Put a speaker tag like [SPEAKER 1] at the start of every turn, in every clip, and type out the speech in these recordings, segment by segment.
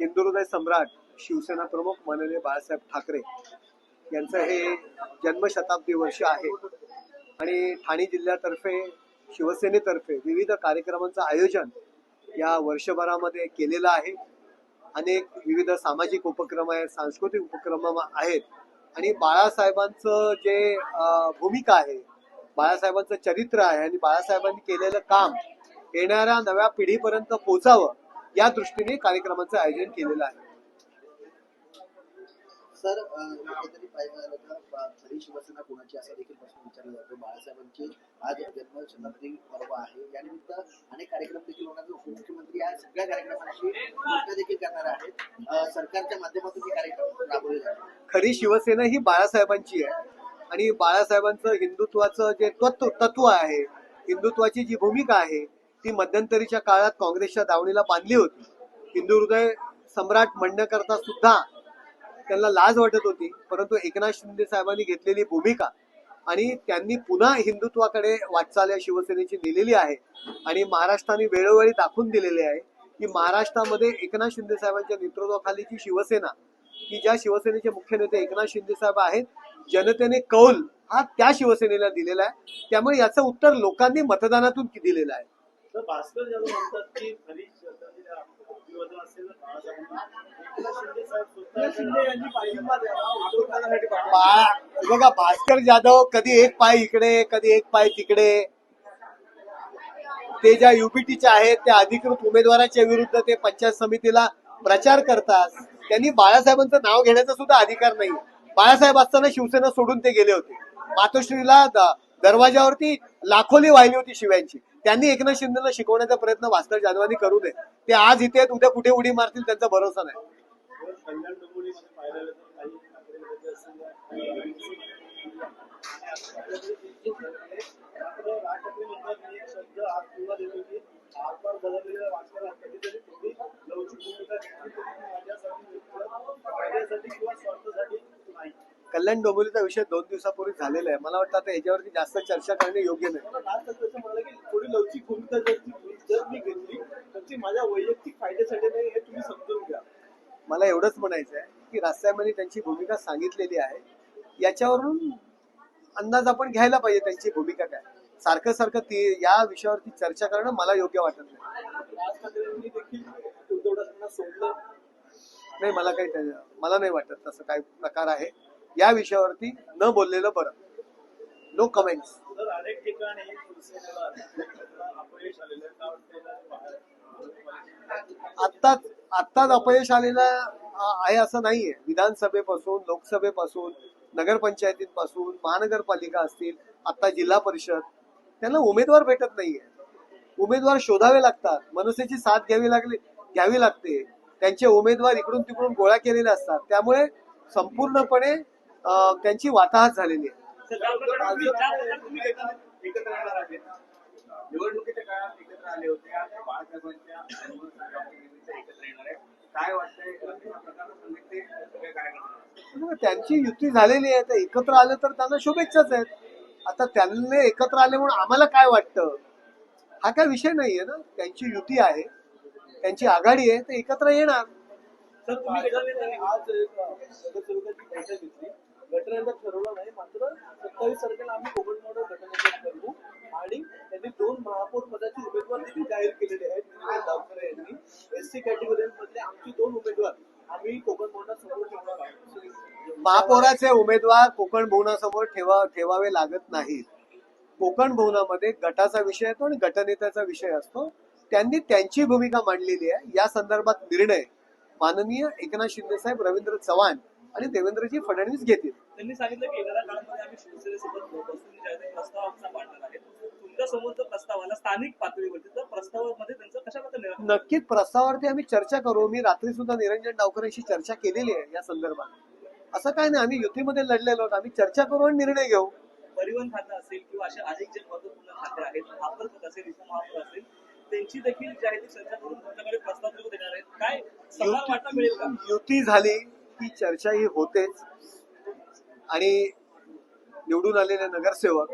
[SPEAKER 1] हिंदुहृदय सम्राट शिवसेना प्रमुख माननीय बाळासाहेब ठाकरे यांचं हे जन्मशताब्दी वर्ष आहे आणि ठाणे जिल्ह्यातर्फे शिवसेनेतर्फे विविध कार्यक्रमांचं आयोजन या वर्षभरामध्ये केलेलं आहे। अनेक विविध सामाजिक उपक्रम आहेत, सांस्कृतिक उपक्रम आहेत आणि बाळासाहेबांचं जे भूमिका आहे, बाळासाहेबांचं चरित्र आहे आणि बाळासाहेबांनी केलेलं काम येणाऱ्या नव्या पिढीपर्यंत पोहोचावं या दृष्टीने कार्यक्रमाचं आयोजन केलेलं आहे।
[SPEAKER 2] सर, कुठेतरी खरी शिवसेना कोणाची असं देखील प्रश्न विचारला जातो। बाळासाहेबांची आज जन्मशताब्दी पर्व आहे, यानिमित्त अनेक कार्यक्रम देखील होणार। उपमुख्यमंत्री आज सगळ्या कार्यक्रमांची घोषणा देखील करणार आहेत। सरकारच्या माध्यमातून हे कार्यक्रम राबवले जातात।
[SPEAKER 1] खरी शिवसेना ही बाळासाहेबांची आहे आणि बाळासाहेबांचं हिंदुत्वाचं जे तत्व आहे, हिंदुत्वाची जी भूमिका आहे ती मध्यंतरीच्या काळात काँग्रेसच्या दावणीला बांधली होती। हिंदुहृदय सम्राट म्हणण्याकरता सुद्धा त्यांना लाज वाटत होती, परंतु एकनाथ शिंदे साहेबांनी घेतलेली भूमिका आणि त्यांनी पुन्हा हिंदुत्वाकडे वाटचाल या शिवसेनेची नेलेली आहे आणि महाराष्ट्राने वेळोवेळी दाखवून दिलेले आहे की महाराष्ट्रामध्ये एकनाथ शिंदे साहेबांच्या नेतृत्वाखाली जी शिवसेना, की ज्या शिवसेनेचे मुख्य नेते एकनाथ शिंदे साहेब आहेत, जनतेने कौल हा त्या शिवसेनेला दिलेला आहे। त्यामुळे याचं उत्तर लोकांनी मतदानातून दिलेलं आहे।
[SPEAKER 3] भास्कर जाधव म्हणतात की
[SPEAKER 1] बघा, भास्कर जाधव कधी एक पाय इकडे कधी एक पाय तिकडे, ते ज्या युपीटीच्या आहेत त्या अधिकृत उमेदवाराच्या विरुद्ध ते पंचायत समितीला प्रचार करतात। त्यांनी बाळासाहेबांचं नाव घेण्याचा सुद्धा अधिकार नाही। बाळासाहेब असताना शिवसेना सोडून ते गेले होते। मातोश्रीला दरवाजावरती लाखोली वाहिली होती शिव्यांची। त्यांनी एकनाथ शिंदेला शिकवण्याचा प्रयत्न भास्कर जाधवांनी करू नये। ते आज इथे उद्या कुठे उडी मारतील त्यांचा भरोसा नाही। कल्याण डोंबिवलीचा विषय 2 दिवसापूर्वी झालेला आहे। मला वाटतं आता याच्यावरती जास्त चर्चा करणे योग्य नाही।
[SPEAKER 3] थोडी लवचिक भूमिका जर मी घेतली तर ती माझ्या वैयक्तिक फायद्यासाठी नाही, हे तुम्ही समजून घ्या।
[SPEAKER 1] मला एवढंच म्हणायचं आहे की राजसाहेबांनी त्यांची भूमिका सांगितलेली आहे, याच्यावरून अंदाज आपण घ्यायला पाहिजे त्यांची भूमिका काय। सारखं सारखं ती या विषयावरती चर्चा करणं मला योग्य वाटत नाही।
[SPEAKER 3] राज ठाकरेंनी देखील उद्धव सोडलं
[SPEAKER 1] नाही, मला नाही वाटत तसं काही प्रकार आहे। या विषयावरती न बोललेलं बरं। No comments.
[SPEAKER 3] तर अनेक ठिकाणी शिवसेनेला अपयश आलेलं
[SPEAKER 1] आत्ताच अपयश आलेलं आहे असं नाहीये। विधानसभेपासून, लोकसभेपासून, नगरपंचायतीपासून, महानगरपालिका असतील, आता जिल्हा परिषद, त्यांना उमेदवार भेटत नाहीये। उमेदवार शोधावे लागतात, मनसेची साथ घ्यावी लागते। त्यांचे उमेदवार इकडून तिकडून गोळा केलेले असतात, त्यामुळे संपूर्णपणे त्यांची वाताहत झालेली आहे।
[SPEAKER 3] निवडणुकीच्या काळात एकत्र आले होते, बाळासाहेबांच्या एकत्र येणार आहे, काय वाटतंय?
[SPEAKER 1] त्यांची युती झालेली आहे, तर एकत्र आले तर त्यांना शुभेच्छाच आहेत। आता त्यांनी एकत्र आले म्हणून आम्हाला काय वाटतं हा काय विषय नाहीये ना। त्यांची युती आहे, त्यांची आघाडी आहे, तर एकत्र येणार।
[SPEAKER 3] सर, तुम्ही आज नगरसेवकांची बैठक घेतली, गटनेता ठरवलं नाही, मात्र 27 तारखेला आम्ही कोकणमोडा गटनेता करू आणि त्यांनी 2 महापौर पदाचे उमेदवार देखील जाहीर केलेले आहेत। निरंजन डावखरे यांनी एससी कॅटेगरी मधले आमची 2 उमेदवार आम्ही कोकणमोडा समोर ठेवणार आहोत।
[SPEAKER 1] महापौराचे उमेदवार कोकण भवनासमोर ठेवावे लागत नाहीत। कोकण भवनामध्ये गटाचा विषय येतो आणि गटनेत्याचा विषय असतो। त्यांनी त्यांची भूमिका मांडलेली आहे। या संदर्भात निर्णय माननीय एकनाथ शिंदे साहेब, रवींद्र चव्हाण आणि देवेंद्रजी फडणवीस घेतील।
[SPEAKER 3] त्यांनी सांगितलं की येणाऱ्या काळामध्ये आम्ही शिवसेनेसोबत बसून प्रस्ताव मांडणार आहे। तुमच्या समोरचा प्रस्तावाला स्थानिक पातळीवरती तर प्रस्तावामध्ये त्यांचं कशा
[SPEAKER 1] नक्कीच प्रस्तावावरती आम्ही चर्चा करू। मी रात्री सुद्धा निरंजन डावकरेंशी चर्चा केलेली आहे या संदर्भात। असं काय नाही, आम्ही युतीमध्ये लढलेलो आहोत, आम्ही चर्चा करू आणि निर्णय घेऊ।
[SPEAKER 3] परिवहन खातं असेल किंवा अशा अनेक जे महत्वपूर्ण खाते आहेत, महापौर असेल, उपमहापौर असेल, त्यांची देखील जी आहे ती चर्चा करून तुमच्याकडे प्रस्ताव देणार आहेत। काय सल्ला वाटा मिळेल का?
[SPEAKER 1] युती झाली की चर्चा ही होतेच आणि निवडून आलेले नगरसेवक,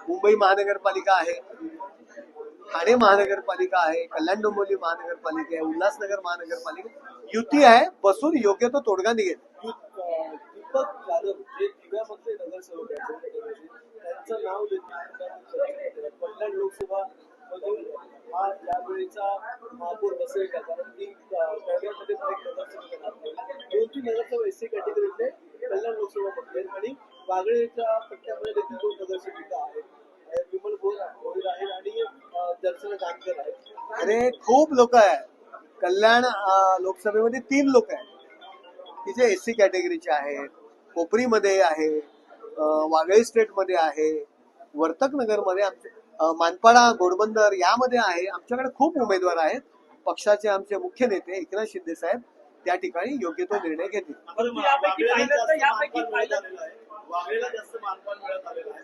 [SPEAKER 1] मुंबई महानगरपालिका आहे, ठाणे महानगरपालिका आहे, कल्याण डोंबिवली महानगरपालिका आहे, उल्हासनगर महानगरपालिका युती आहे, बसून योग्य तो तोडगा निघेल.
[SPEAKER 3] दीपक जाधव जे दिव्यामधले नगरसेवक आहेत त्यांचं नाव देखील कल्याण लोकसभा मधून हा यावेळीचा महापौर बसेल का, कारण की त्यामध्ये पण एक नगरसेवक येणार. 2-3 नगरसेवक एससी कॅटेगरीतले कल्याण लोकसभा मधले आणि वागळेच्या पट्ट्यामध्ये देखील 2 नगरसेविका आहेत. विमल भोईर आहेत आणि दर्शना जानकर आहेत.
[SPEAKER 1] अरे खूप लोक आहेत. कल्याण लोकसभेमध्ये 3 लोक आहेत की जे एससी कॅटेगरीचे आहेत. कोपरीमध्ये आहे, वागळे स्टेटमध्ये आहे, वर्तक नगरमध्ये आमचे मानपाडा घोडबंदर यामध्ये आहे. आमच्याकडे खूप उमेदवार आहेत. पक्षाचे आमचे मुख्य नेते एकनाथ शिंदे साहेब त्या ठिकाणी योग्य तो निर्णय घेतील.
[SPEAKER 3] परंतु यापैकी फायदा
[SPEAKER 2] वागळेला जास्त मानपान मिळत आलेलं आहे.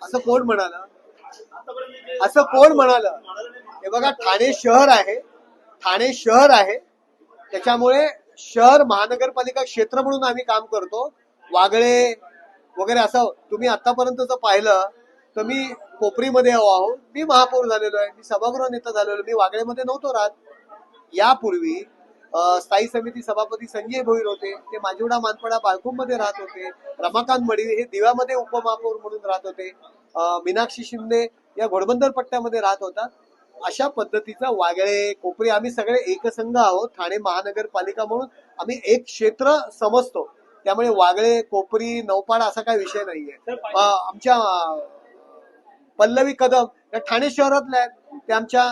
[SPEAKER 1] असं कोण म्हणालं? असं कोण म्हणालं? हे बघा, ठाणे शहर आहे त्याच्यामुळे शहर महानगरपालिका क्षेत्र म्हणून आम्ही काम करतो. वागळे वगैरे असं तुम्ही आतापर्यंतच पाहिलं तर मी कोपरीमध्ये आहोत, मी महापौर झालेलो आहे, मी सभागृह नेता झालेलो, मी वागळेमध्ये नव्हतो राहत. यापूर्वी स्थायी समिती सभापती संजय भोईर होते, ते माजिवडा मानपाडा बाळकुंमध्ये राहत होते. रमाकांत मडी हे दिव्यामध्ये उपमहापौर म्हणून राहत होते. मीनाक्षी शिंदे या घोडबंदर पट्ट्यामध्ये राहत होता. अशा पद्धतीचा वागळे कोपरी आम्ही सगळे एकसंघ आहोत. ठाणे महानगरपालिका म्हणून आम्ही एक क्षेत्र समजतो. त्यामुळे वागळे कोपरी नौपाडा असा काही विषय नाहीये. आमच्या पल्लवी कदम या ठाणे शहरातल्या आहेत, त्या आमच्या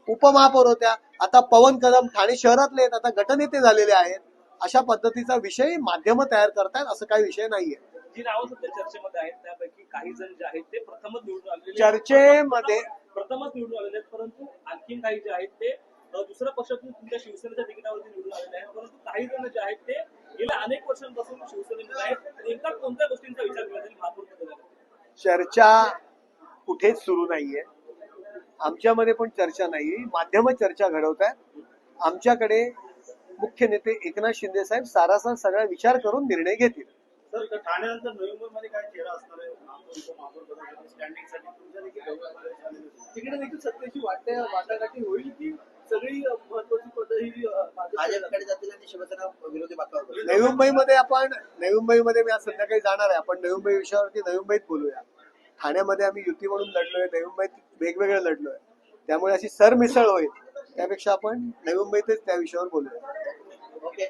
[SPEAKER 1] उपमहापौर होत्या. आता पवन कदम ठाणे शहरातले आहेत, आता गटनेते झालेले आहेत. अशा पद्धतीचा विषय माध्यम तयार करतायत, असं काही विषय नाहीये.
[SPEAKER 3] जी नावं सध्या चर्चेमध्ये आहेत त्यापैकी काही जण जे आहेत ते प्रथमच निवडून आलेले
[SPEAKER 1] चर्चेमध्ये
[SPEAKER 3] प्रथमच निवडून आलेले आहेत. परंतु आणखीन काही जे आहेत ते दुसऱ्या पक्षातून तुमच्या शिवसेनेच्या तिकिटावरती निवडून आलेले आहेत. परंतु काही जण जे आहेत ते गेल्या अनेक वर्षांपासून शिवसेनेमध्ये आहेत. नेमका कोणत्या गोष्टींचा विचार केला जाईल महापौर पदासाठी?
[SPEAKER 1] चर्चा कुठेच सुरू नाहीये. आमच्यामध्ये पण चर्चा नाही, माध्यम चर्चा घडवत आहेत. आमच्याकडे मुख्य नेते एकनाथ शिंदे साहेब सारासार सगळा विचार करून निर्णय घेतील.
[SPEAKER 2] सर, ठाण्यानंतर नोव्हेंबरमध्ये काय चेहरा असणार आहे स्टँडिंगसाठी? तुमच्या देखील
[SPEAKER 3] तिकडे देखील सत्तेची वाटाघाटी होईल की सगळी महत्वाची पद ही
[SPEAKER 2] भाजपकडे जातील आणि शिवसेना विरोधी बाकावर?
[SPEAKER 1] नवी मुंबईमध्ये मी आज संध्याकाळी जाणार आहे. आपण नवी मुंबई विषयावरती नवी मुंबईत बोलूया. ठाण्यामध्ये आम्ही युती म्हणून लढलोय, नवी मुंबईत वेगवेगळं लढलोय. त्यामुळे अशी सरमिसळ होईल, त्यापेक्षा आपण नवी मुंबईतच त्या विषयावर बोलूया.
[SPEAKER 2] ओके.